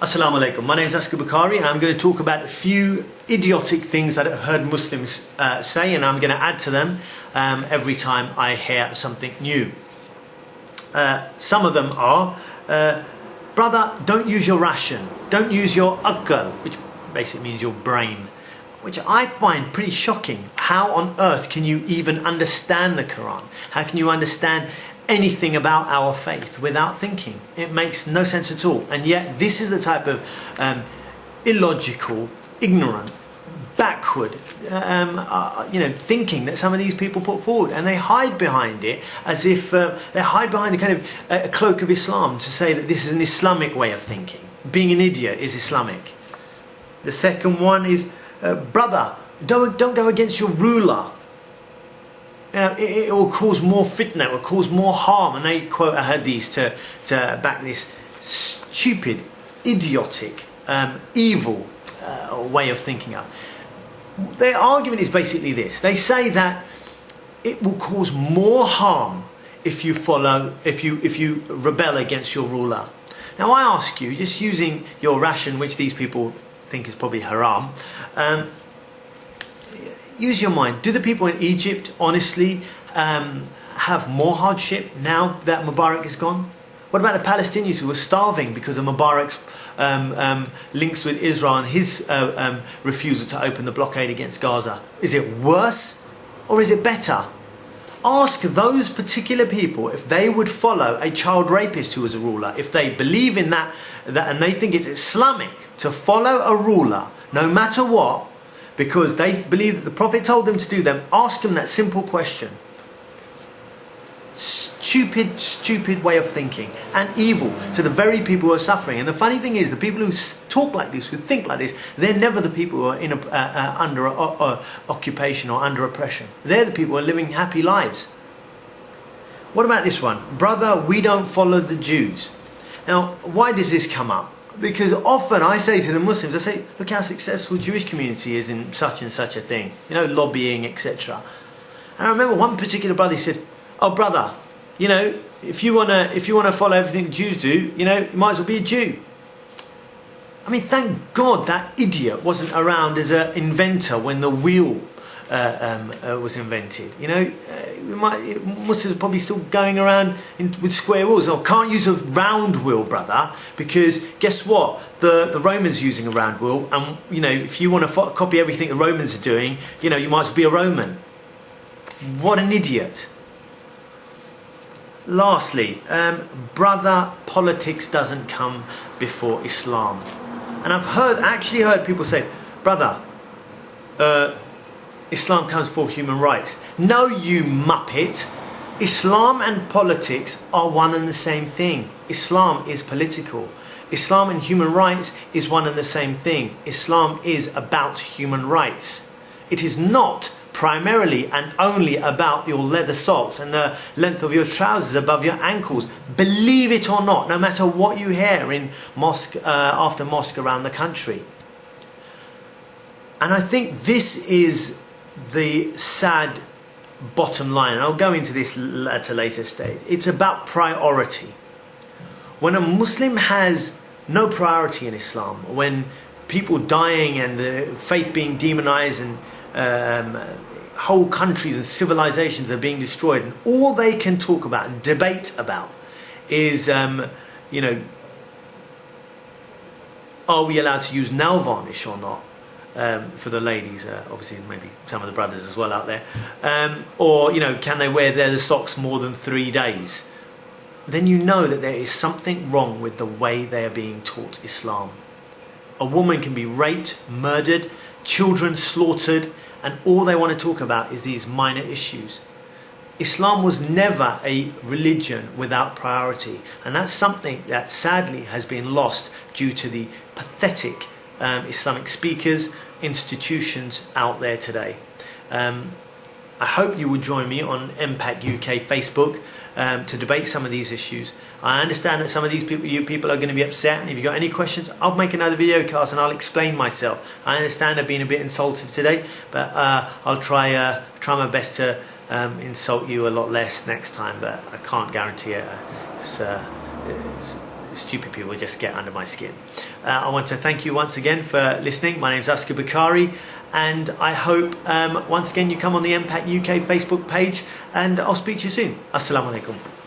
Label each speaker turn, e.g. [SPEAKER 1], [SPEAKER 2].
[SPEAKER 1] Assalamu alaikum. My name is Asghar Bukhari and I'm going to talk about a few idiotic things that I've heard Muslims say, and I'm going to add to them every time I hear something new. Some of them are, brother, don't use your ration, don't use your Asghar, which basically means your brain, which I find pretty shocking. How on earth can you even understand the Quran? How can you understand anything about our faith without thinking? It makes no sense at all. And yet this is the type of illogical, ignorant, backward thinking that some of these people put forward, and they hide behind it as if they hide behind a kind of a cloak of Islam to say that this is an Islamic way of thinking. Being an idiot is Islamic. The second one is, brother, don't go against your ruler. It will cause more fitna, it will cause more harm. And they quote a hadith to back this stupid, idiotic, evil way of thinking up. Their argument is basically this. They say that it will cause more harm if you rebel against your ruler. Now I ask you, just using your ration, which these people think is probably haram, use your mind. Do the people in Egypt honestly have more hardship now that Mubarak is gone? What about the Palestinians who were starving because of Mubarak's links with Israel and his refusal to open the blockade against Gaza? Is it worse or is it better? Ask those particular people if they would follow a child rapist who was a ruler, if they believe in that and they think it's Islamic to follow a ruler no matter what, because they believe that the Prophet told them to do them. Ask them that simple question. Stupid way of thinking, and evil to the very people who are suffering. And the funny thing is, the people who talk like this, who think like this, they're never the people who are under occupation or under oppression. They're the people who are living happy lives. What about this one? Brother, we don't follow the Jews. Now, why does this come up? Because often I say to the Muslims, I say, look how successful the Jewish community is in such and such a thing, lobbying, etc. And I remember one particular brother said, oh brother, if you wanna follow everything the Jews do, you might as well be a Jew. I mean, thank God that idiot wasn't around as an inventor when the wheel was invented. Muslims are probably still going around with square wheels. Or can't use a round wheel, brother, because guess what? The Romans are using a round wheel, and if you want to copy everything the Romans are doing, you might as well be a Roman. What an idiot. Lastly, brother, politics doesn't come before Islam. And I've actually heard people say, brother, Islam comes before human rights. No, you muppet. Islam and politics are one and the same thing. Islam is political. Islam and human rights is one and the same thing. Islam is about human rights. It is not primarily and only about your leather socks and the length of your trousers above your ankles. Believe it or not, no matter what you hear in mosque after mosque around the country. And I think this is the sad bottom line, and I'll go into this at a later stage. It's about priority. When a Muslim has no priority in Islam, when people dying and the faith being demonized and whole countries and civilizations are being destroyed, and all they can talk about and debate about is are we allowed to use nail varnish or not? For the ladies, obviously maybe some of the brothers as well out there, or can they wear their socks more than 3 days? Then you know that there is something wrong with the way they are being taught Islam. A woman can be raped, murdered, children slaughtered, and all they want to talk about is these minor issues. Islam was never a religion without priority, and that's something that sadly has been lost due to the pathetic Islamic speakers, institutions out there today. I hope you will join me on Impact UK Facebook to debate some of these issues. I understand that some of these people are going to be upset, and if you've got any questions, I'll make another video cast and I'll explain myself. I understand I've been a bit insultive today, but I'll try my best to insult you a lot less next time, but I can't guarantee it. stupid people just get under my skin. I want to thank you once again for listening. My name is Asghar Bukhari, and I hope once again you come on the MPAC UK Facebook page, and I'll speak to you soon. Assalamu alaikum.